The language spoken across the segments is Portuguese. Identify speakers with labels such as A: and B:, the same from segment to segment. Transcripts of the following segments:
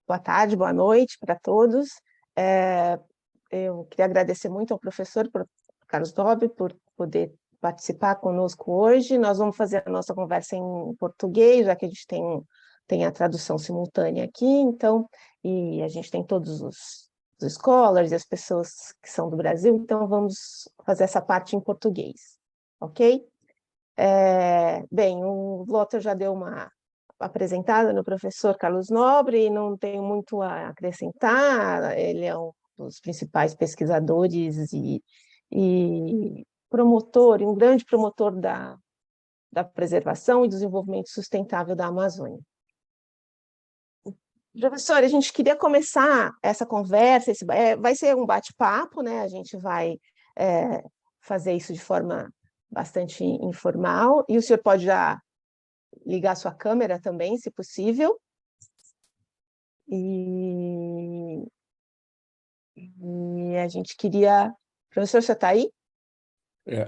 A: Boa tarde, boa noite para todos. Eu queria agradecer muito ao professor Carlos Dobre por poder participar conosco hoje. Nós vamos fazer a nossa conversa em português, já que a gente tem a tradução simultânea aqui, então, e a gente tem todos os scholars e as pessoas que são do Brasil, então vamos fazer essa parte em português, ok? Bem, o Lothar já deu uma apresentada no professor Carlos Nobre, e não tenho muito a acrescentar. Ele é um dos principais pesquisadores e promotor, um grande promotor da preservação e desenvolvimento sustentável da Amazônia. Professor, a gente queria começar essa conversa, vai ser um bate-papo, né? A gente vai fazer isso de forma bastante informal, e o senhor pode já ligar sua câmera também, se possível. E a gente queria... Professor, você está aí?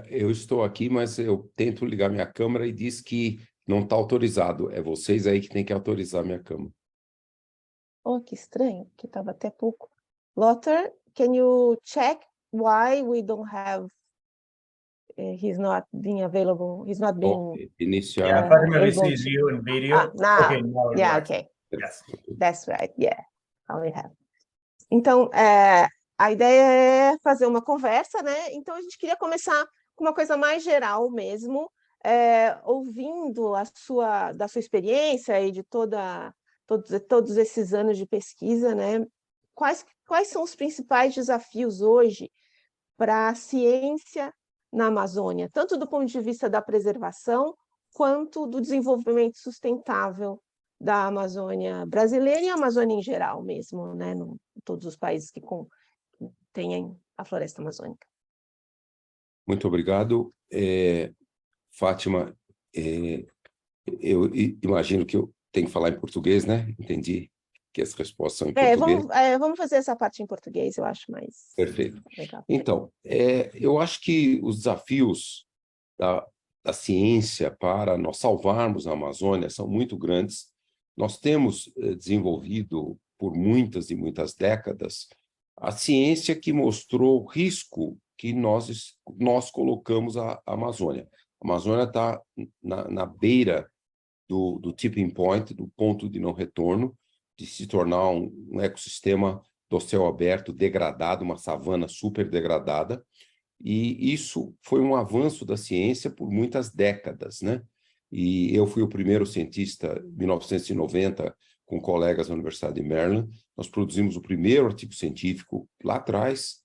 B: Eu estou aqui, mas eu tento ligar minha câmera e diz que não está autorizado. É vocês aí que tem que autorizar minha câmera.
A: Oh, que estranho, que estava até pouco. Lothar, can you check why we don't have... he's not being available, he's not being...
B: Iniciar.
C: Yeah, Fatima, we
A: able
C: see
A: to...
C: you in video.
A: Now,
C: Okay, now it
A: yeah,
C: works.
A: okay.
C: Yes.
A: That's right, yeah. Now we have. Então, a ideia é fazer uma conversa, né? Então, a gente queria começar com uma coisa mais geral mesmo, ouvindo da sua experiência e de todos esses anos de pesquisa, né? Quais são os principais desafios hoje para a ciência na Amazônia, tanto do ponto de vista da preservação, quanto do desenvolvimento sustentável da Amazônia brasileira e a Amazônia em geral mesmo, né? Em todos os países que têm a floresta amazônica.
B: Muito obrigado. Fátima, eu imagino que eu tenho que falar em português, né? Entendi que as respostas são em português.
A: Vamos fazer essa parte em português, eu acho mais...
B: Perfeito.
A: legal.
B: Então, eu acho que os desafios da ciência para nós salvarmos a Amazônia são muito grandes. Nós temos desenvolvido por muitas e muitas décadas a ciência que mostrou o risco que nós colocamos à Amazônia. A Amazônia está na beira do tipping point, do ponto de não retorno, de se tornar um ecossistema do céu aberto degradado, uma savana super degradada, e isso foi um avanço da ciência por muitas décadas, né? E eu fui o primeiro cientista, em 1990, com colegas da Universidade de Maryland, nós produzimos o primeiro artigo científico lá atrás,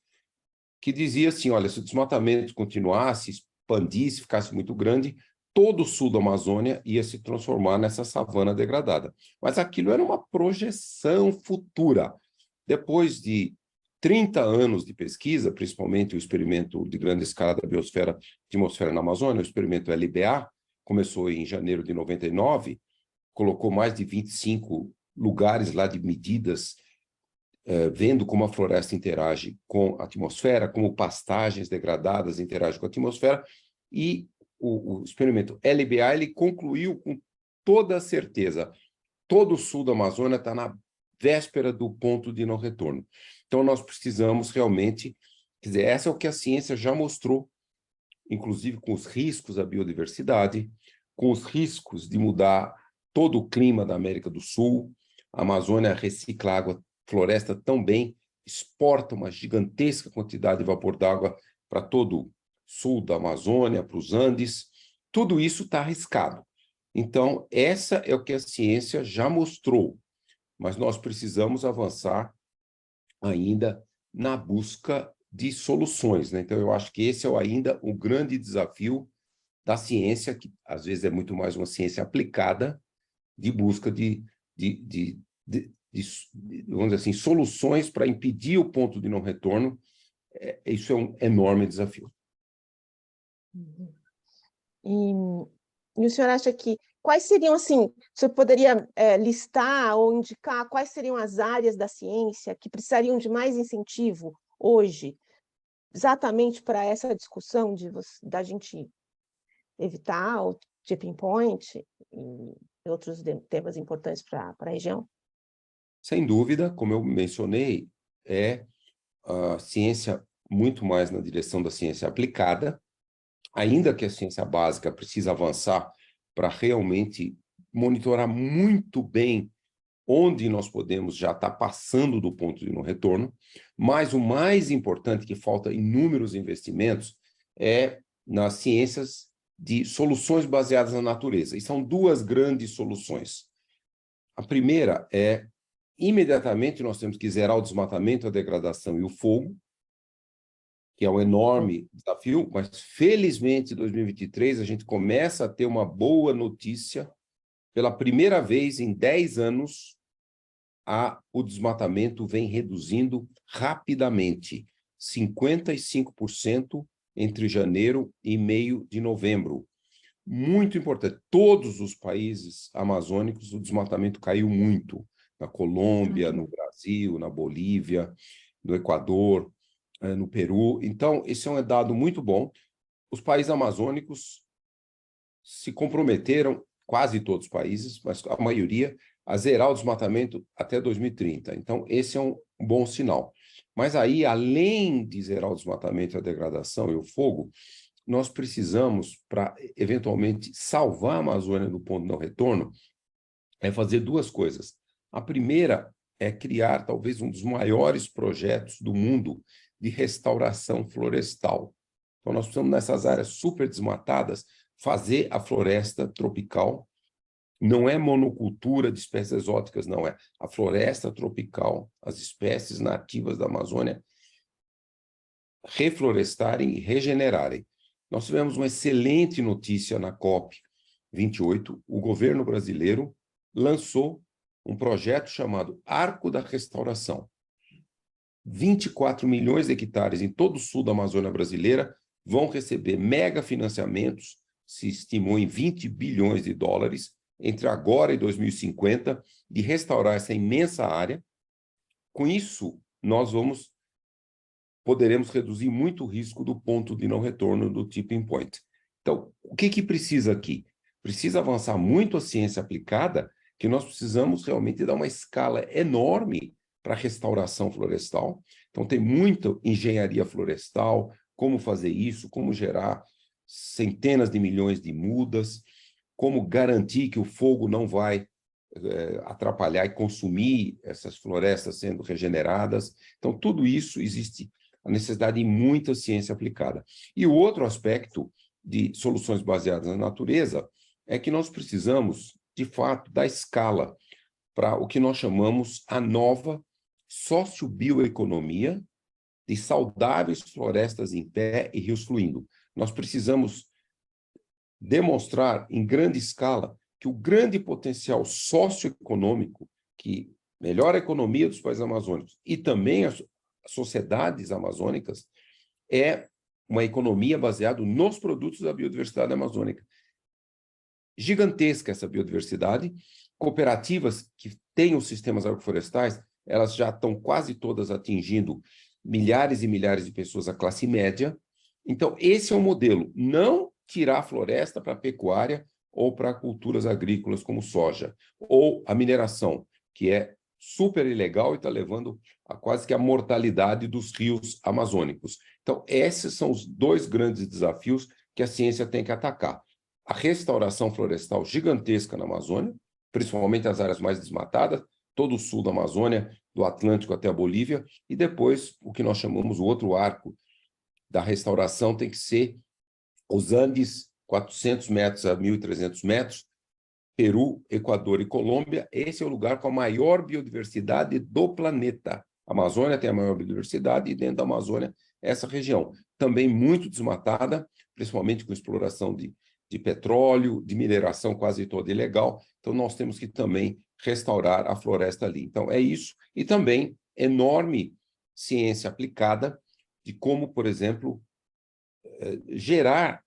B: que dizia assim, olha, se o desmatamento continuasse, expandisse, ficasse muito grande, todo o sul da Amazônia ia se transformar nessa savana degradada. Mas aquilo era uma projeção futura. Depois de 30 anos de pesquisa, principalmente o experimento de grande escala da biosfera, atmosfera na Amazônia, o experimento LBA, começou em janeiro de 99, colocou mais de 25 lugares lá de medidas, vendo como a floresta interage com a atmosfera, como pastagens degradadas interagem com a atmosfera, e o experimento LBA ele concluiu com toda a certeza, todo o sul da Amazônia está na véspera do ponto de não retorno. Então, nós precisamos realmente... Quer dizer, essa é o que a ciência já mostrou, inclusive com os riscos à biodiversidade, com os riscos de mudar todo o clima da América do Sul. A Amazônia recicla água, floresta também, exporta uma gigantesca quantidade de vapor d'água para todo o sul da Amazônia, para os Andes. Tudo isso está arriscado. Então, essa é o que a ciência já mostrou, mas nós precisamos avançar ainda na busca de soluções, né? Então, eu acho que esse é ainda o grande desafio da ciência, que às vezes é muito mais uma ciência aplicada, de busca vamos dizer assim, soluções para impedir o ponto de não retorno. Isso é um enorme desafio.
A: E o senhor acha que quais seriam, assim, o senhor poderia listar ou indicar quais seriam as áreas da ciência que precisariam de mais incentivo hoje, exatamente para essa discussão da gente evitar o tipping point e outros temas importantes para a região?
B: Sem dúvida, como eu mencionei, é a ciência muito mais na direção da ciência aplicada, ainda que a ciência básica precisa avançar para realmente monitorar muito bem onde nós podemos já estar passando do ponto de não retorno, mas o mais importante, que falta inúmeros investimentos, é nas ciências de soluções baseadas na natureza. E são duas grandes soluções. A primeira é, imediatamente, nós temos que zerar o desmatamento, a degradação e o fogo, que é um enorme desafio, mas, felizmente, em 2023, a gente começa a ter uma boa notícia. Pela primeira vez em 10 anos, o desmatamento vem reduzindo rapidamente, 55% entre janeiro e meio de novembro. Muito importante, todos os países amazônicos, o desmatamento caiu muito, na Colômbia, no Brasil, na Bolívia, no Equador, no Peru. Então, esse é um dado muito bom. Os países amazônicos se comprometeram, quase todos os países, mas a maioria, a zerar o desmatamento até 2030. Então, esse é um bom sinal. Mas aí, além de zerar o desmatamento, a degradação e o fogo, nós precisamos, para eventualmente salvar a Amazônia do ponto de não retorno, é fazer duas coisas. A primeira é criar talvez um dos maiores projetos do mundo de restauração florestal. Então, nós precisamos, nessas áreas super desmatadas, fazer a floresta tropical. Não é monocultura de espécies exóticas, não, é a floresta tropical, as espécies nativas da Amazônia reflorestarem e regenerarem. Nós tivemos uma excelente notícia na COP28. O governo brasileiro lançou um projeto chamado Arco da Restauração. 24 milhões de hectares em todo o sul da Amazônia brasileira vão receber mega financiamentos, se estimou em 20 bilhões de dólares, entre agora e 2050, de restaurar essa imensa área. Com isso, nós poderemos reduzir muito o risco do ponto de não retorno do tipping point. Então, o que precisa aqui? Precisa avançar muito a ciência aplicada, que nós precisamos realmente dar uma escala enorme para a restauração florestal. Então, tem muita engenharia florestal, como fazer isso, como gerar centenas de milhões de mudas, como garantir que o fogo não vai atrapalhar e consumir essas florestas sendo regeneradas. Então, tudo isso existe a necessidade de muita ciência aplicada. E o outro aspecto de soluções baseadas na natureza é que nós precisamos, de fato, da escala para o que nós chamamos a nova sociobioeconomia de saudáveis florestas em pé e rios fluindo. Nós precisamos demonstrar em grande escala que o grande potencial socioeconômico que melhora a economia dos países amazônicos e também as sociedades amazônicas é uma economia baseada nos produtos da biodiversidade amazônica. Gigantesca essa biodiversidade, cooperativas que têm os sistemas agroflorestais, elas já estão quase todas atingindo milhares e milhares de pessoas, a classe média. Então, esse é o modelo, não tirar a floresta para a pecuária ou para culturas agrícolas como soja, ou a mineração, que é super ilegal e está levando a quase que a mortalidade dos rios amazônicos. Então, esses são os dois grandes desafios que a ciência tem que atacar. A restauração florestal gigantesca na Amazônia, principalmente as áreas mais desmatadas, todo o sul da Amazônia, do Atlântico até a Bolívia, e depois o que nós chamamos o outro arco da restauração tem que ser os Andes, 400 metros a 1.300 metros, Peru, Equador e Colômbia. Esse é o lugar com a maior biodiversidade do planeta. A Amazônia tem a maior biodiversidade e dentro da Amazônia, essa região. Também muito desmatada, principalmente com exploração de petróleo, de mineração quase toda ilegal. Então, nós temos que também restaurar a floresta ali. Então, é isso. E também enorme ciência aplicada de como, por exemplo, gerar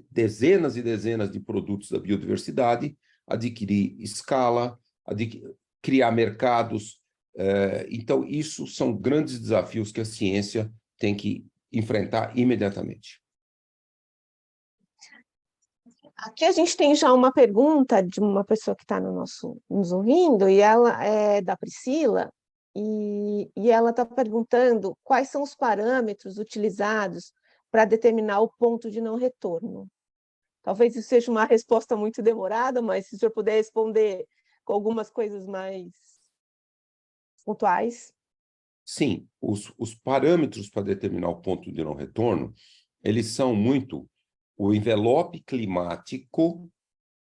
B: dezenas e dezenas de produtos da biodiversidade, adquirir escala, criar mercados. Então, isso são grandes desafios que a ciência tem que enfrentar imediatamente.
A: Aqui a gente tem já uma pergunta de uma pessoa que está nos ouvindo, e ela é da Priscila, e ela está perguntando quais são os parâmetros utilizados para determinar o ponto de não retorno. Talvez isso seja uma resposta muito demorada, mas se o senhor puder responder com algumas coisas mais pontuais.
B: Sim, os parâmetros para determinar o ponto de não retorno, eles são muito o envelope climático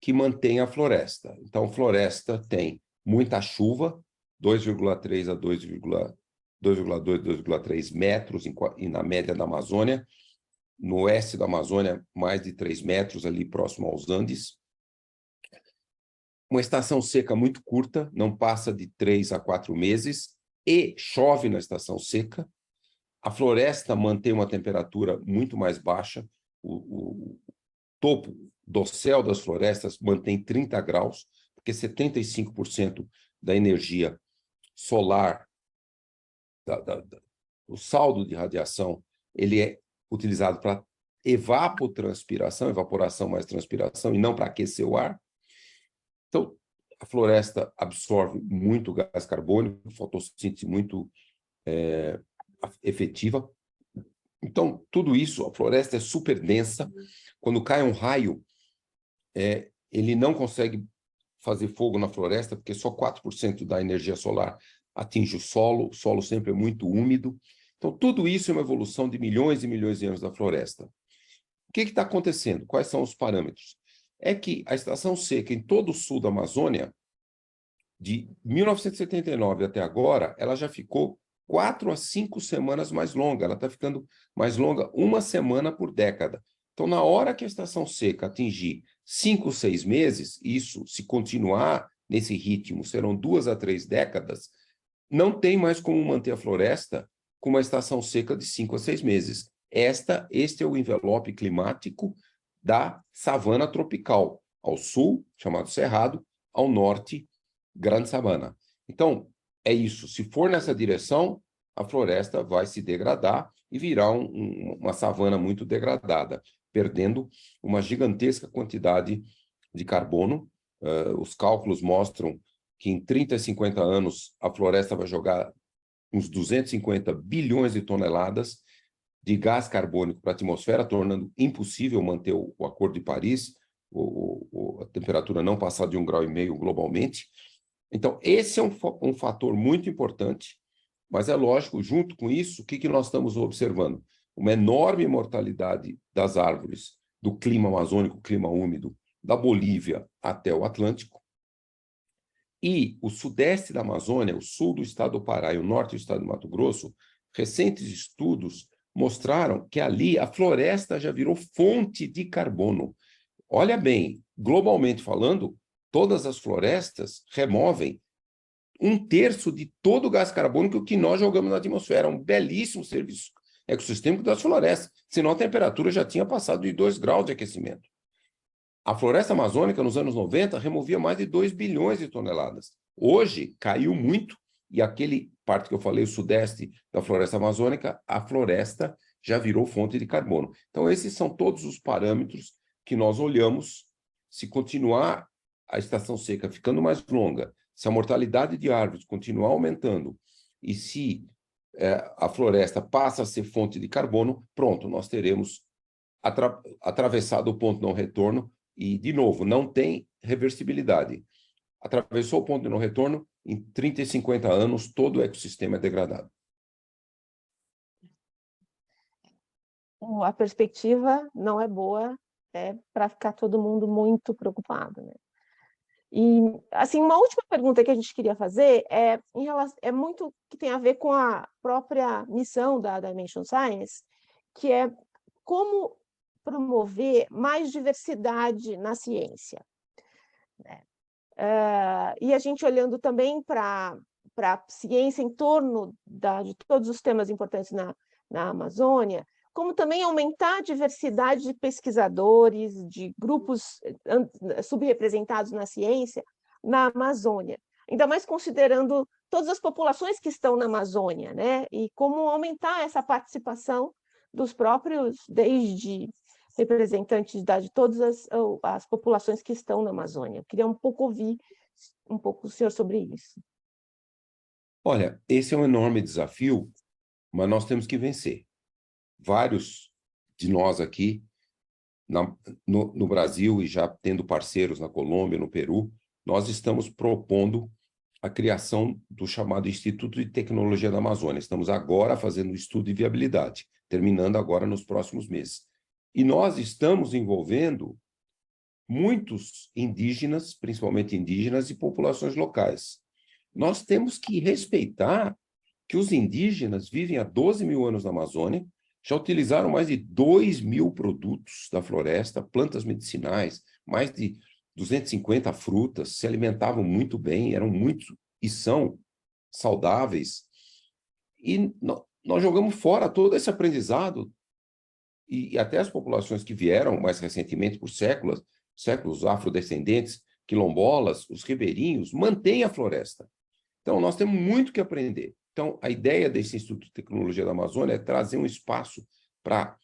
B: que mantém a floresta. Então, a floresta tem muita chuva, 2,3 a 2,2, 2,3 metros na média da Amazônia. No oeste da Amazônia, mais de 3 metros, ali próximo aos Andes. Uma estação seca muito curta, não passa de 3 a 4 meses, e chove na estação seca. A floresta mantém uma temperatura muito mais baixa. O topo do céu das florestas mantém 30 graus, porque 75% da energia solar, o saldo de radiação, ele é utilizado para evapotranspiração, evaporação mais transpiração, e não para aquecer o ar. Então, a floresta absorve muito gás carbônico, fotossíntese muito efetiva. Então, tudo isso, a floresta é super densa. Quando cai um raio, ele não consegue fazer fogo na floresta, porque só 4% da energia solar atinge o solo sempre é muito úmido. Então, tudo isso é uma evolução de milhões e milhões de anos da floresta. O que está acontecendo? Quais são os parâmetros? É que a estação seca em todo o sul da Amazônia, de 1979 até agora, ela já ficou 4 a 5 semanas mais longa. Ela está ficando mais longa 1 semana por década. Então, na hora que a estação seca atingir 5, 6 meses, isso, se continuar nesse ritmo, serão 2 a 3 décadas, não tem mais como manter a floresta com uma estação seca de 5 a 6 meses. Este é o envelope climático da savana tropical. Ao sul, chamado Cerrado, ao norte, Grande Sabana. Então, é isso. Se for nessa direção, a floresta vai se degradar e virar uma savana muito degradada, perdendo uma gigantesca quantidade de carbono. Os cálculos mostram que em 30 a 50 anos a floresta vai jogar uns 250 bilhões de toneladas de gás carbônico para a atmosfera, tornando impossível manter o Acordo de Paris, a temperatura não passar de 1,5 graus globalmente. Então, esse é um fator muito importante, mas é lógico, junto com isso, o que nós estamos observando? Uma enorme mortalidade das árvores do clima amazônico, clima úmido, da Bolívia até o Atlântico. E o sudeste da Amazônia, o sul do estado do Pará e o norte do estado do Mato Grosso, recentes estudos mostraram que ali a floresta já virou fonte de carbono. Olha bem, globalmente falando, todas as florestas removem 1/3 de todo o gás carbônico que nós jogamos na atmosfera. Um belíssimo serviço ecossistêmico das florestas. Senão a temperatura já tinha passado de 2 graus de aquecimento. A floresta amazônica, nos anos 90, removia mais de 2 bilhões de toneladas. Hoje, caiu muito, e aquele parte que eu falei, o sudeste da floresta amazônica, a floresta já virou fonte de carbono. Então, esses são todos os parâmetros que nós olhamos. Se continuar a estação seca ficando mais longa, se a mortalidade de árvores continuar aumentando, e se a floresta passa a ser fonte de carbono, pronto, nós teremos atravessado o ponto de não retorno. E, de novo, não tem reversibilidade. Atravessou o ponto de não retorno, em 30 e 50 anos, todo o ecossistema é degradado.
A: A perspectiva não é boa, para ficar todo mundo muito preocupado, né? E, assim, uma última pergunta que a gente queria fazer é muito que tem a ver com a própria missão da Dimension Science, que é como promover mais diversidade na ciência, né? E a gente olhando também para a ciência em torno de todos os temas importantes na Amazônia, como também aumentar a diversidade de pesquisadores, de grupos subrepresentados na ciência na Amazônia, ainda mais considerando todas as populações que estão na Amazônia, né? E como aumentar essa participação dos próprios, desde representante de todas as populações que estão na Amazônia. Eu queria um pouco ouvir um pouco o senhor sobre isso.
B: Olha, esse é um enorme desafio, mas nós temos que vencer. Vários de nós aqui, no Brasil, e já tendo parceiros na Colômbia, no Peru, nós estamos propondo a criação do chamado Instituto de Tecnologia da Amazônia. Estamos agora fazendo um estudo de viabilidade, terminando agora nos próximos meses. E nós estamos envolvendo muitos indígenas, principalmente indígenas e populações locais. Nós temos que respeitar que os indígenas vivem há 12 mil anos na Amazônia, já utilizaram mais de 2.000 produtos da floresta, plantas medicinais, mais de 250 frutas, se alimentavam muito bem, eram muito e são saudáveis. E nós jogamos fora todo esse aprendizado, e até as populações que vieram mais recentemente por séculos, afrodescendentes, quilombolas, os ribeirinhos, mantêm a floresta. Então, nós temos muito que aprender. Então, a ideia desse Instituto de Tecnologia da Amazônia é trazer um espaço para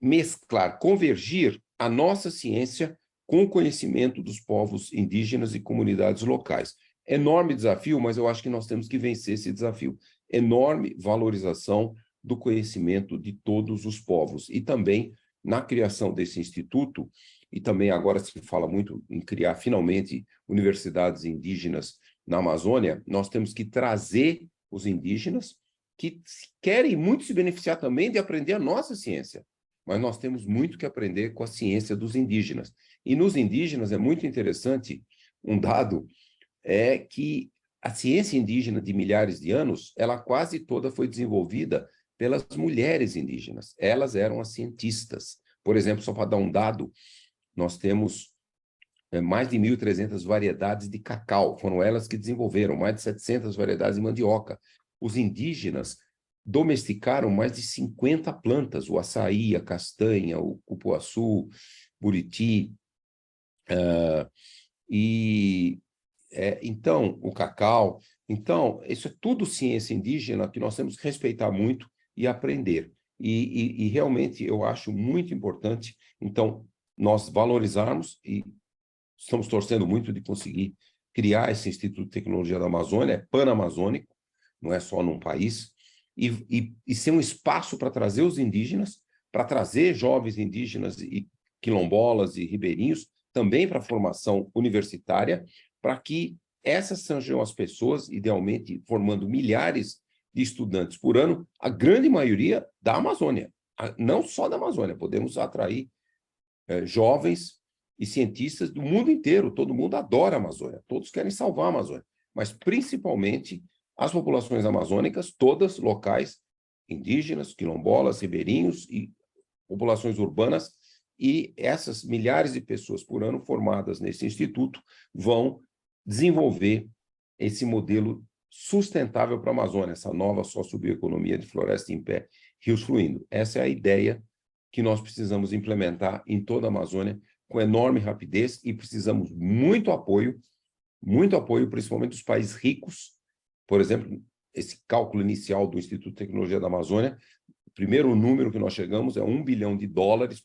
B: mesclar, convergir a nossa ciência com o conhecimento dos povos indígenas e comunidades locais. Enorme desafio, mas eu acho que nós temos que vencer esse desafio. Enorme valorização do conhecimento de todos os povos. E também, na criação desse instituto, e também agora se fala muito em criar, finalmente, universidades indígenas na Amazônia, nós temos que trazer os indígenas que querem muito se beneficiar também de aprender a nossa ciência. Mas nós temos muito que aprender com a ciência dos indígenas. E nos indígenas é muito interessante, um dado é que a ciência indígena de milhares de anos, ela quase toda foi desenvolvida pelas mulheres indígenas. Elas eram as cientistas. Por exemplo, só para dar um dado, nós temos mais de 1.300 variedades de cacau. Foram elas que desenvolveram mais de 700 variedades de mandioca. Os indígenas domesticaram mais de 50 plantas, o açaí, a castanha, o cupuaçu, buriti, então, o cacau. Então, isso é tudo ciência indígena que nós temos que respeitar muito e aprender. E realmente eu acho muito importante, então, nós valorizarmos, e estamos torcendo muito de conseguir criar esse Instituto de Tecnologia da Amazônia, é pan-amazônico, não é só num país, e ser um espaço para trazer os indígenas, para trazer jovens indígenas e quilombolas e ribeirinhos, também para a formação universitária, para que essas sejam as pessoas, idealmente formando milhares de estudantes por ano, a grande maioria da Amazônia, não só da Amazônia, podemos atrair jovens e cientistas do mundo inteiro, todo mundo adora a Amazônia, todos querem salvar a Amazônia, mas principalmente as populações amazônicas, todas locais, indígenas, quilombolas, ribeirinhos e populações urbanas, e essas milhares de pessoas por ano formadas nesse instituto vão desenvolver esse modelo sustentável para a Amazônia, essa nova sociobioeconomia de floresta em pé, rios fluindo. Essa é a ideia que nós precisamos implementar em toda a Amazônia com enorme rapidez, e precisamos muito apoio, principalmente dos países ricos. Por exemplo, esse cálculo inicial do Instituto de Tecnologia da Amazônia, o primeiro número que nós chegamos é $1 bilhão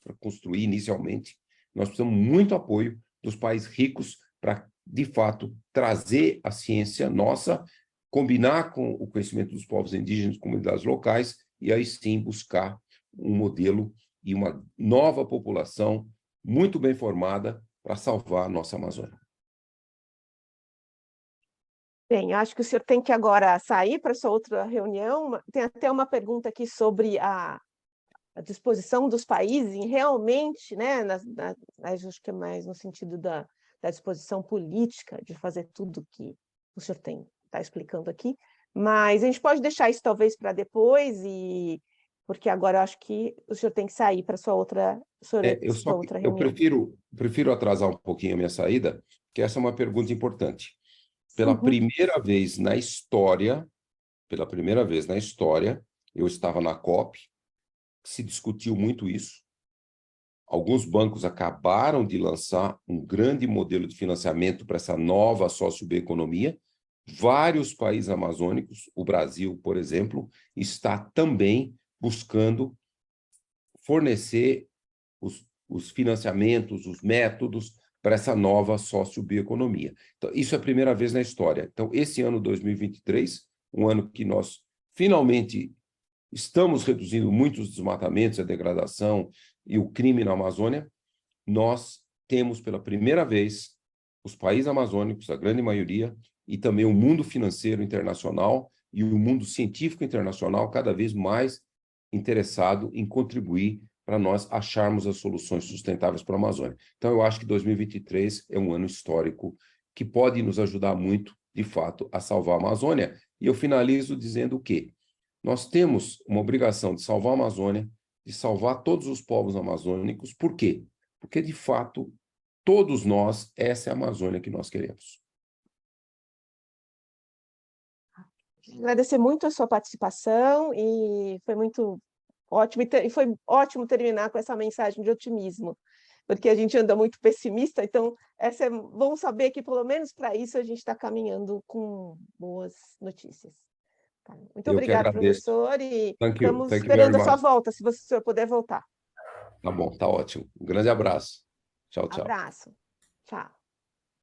B: para construir inicialmente. Nós precisamos muito apoio dos países ricos para, de fato, trazer a ciência nossa, combinar com o conhecimento dos povos indígenas, comunidades locais, e aí sim buscar um modelo e uma nova população muito bem formada para salvar a nossa Amazônia.
A: Bem, acho que o senhor tem que agora sair para sua outra reunião. Tem até uma pergunta aqui sobre a disposição dos países em realmente, né, acho que é mais no sentido da disposição política de fazer tudo que o senhor está explicando aqui, mas a gente pode deixar isso talvez para depois, porque agora eu acho que o senhor tem que sair para sua outra reunião.
B: Eu prefiro atrasar um pouquinho a minha saída, porque essa é uma pergunta importante. Pela primeira vez na história, eu estava na COP, se discutiu muito isso. Alguns bancos acabaram de lançar um grande modelo de financiamento para essa nova sociobioeconomia. Vários países amazônicos, o Brasil, por exemplo, está também buscando fornecer os financiamentos, os métodos para essa nova sociobioeconomia. Então, isso é a primeira vez na história. Então, esse ano 2023, um ano que nós finalmente estamos reduzindo muitos desmatamentos, a degradação e o crime na Amazônia, nós temos pela primeira vez os países amazônicos, a grande maioria, e também o mundo financeiro internacional e o mundo científico internacional cada vez mais interessado em contribuir para nós acharmos as soluções sustentáveis para a Amazônia. Então, eu acho que 2023 é um ano histórico que pode nos ajudar muito, de fato, a salvar a Amazônia. E eu finalizo dizendo o quê? Nós temos uma obrigação de salvar a Amazônia, de salvar todos os povos amazônicos. Por quê? Porque, de fato, todos nós, essa é a Amazônia que nós queremos.
A: Agradecer muito a sua participação e foi muito ótimo, e foi ótimo terminar com essa mensagem de otimismo, porque a gente anda muito pessimista, então bom saber que pelo menos para isso a gente está caminhando com boas notícias. Tá. Muito
B: Eu que
A: obrigada,
B: agradeço.
A: professor, e
B: Thank you.
A: estamos
B: Thank you very
A: esperando a sua
B: much.
A: volta, se o senhor puder voltar.
B: Tá bom, tá ótimo. Um grande abraço. Tchau, tchau.
A: Abraço. Tchau.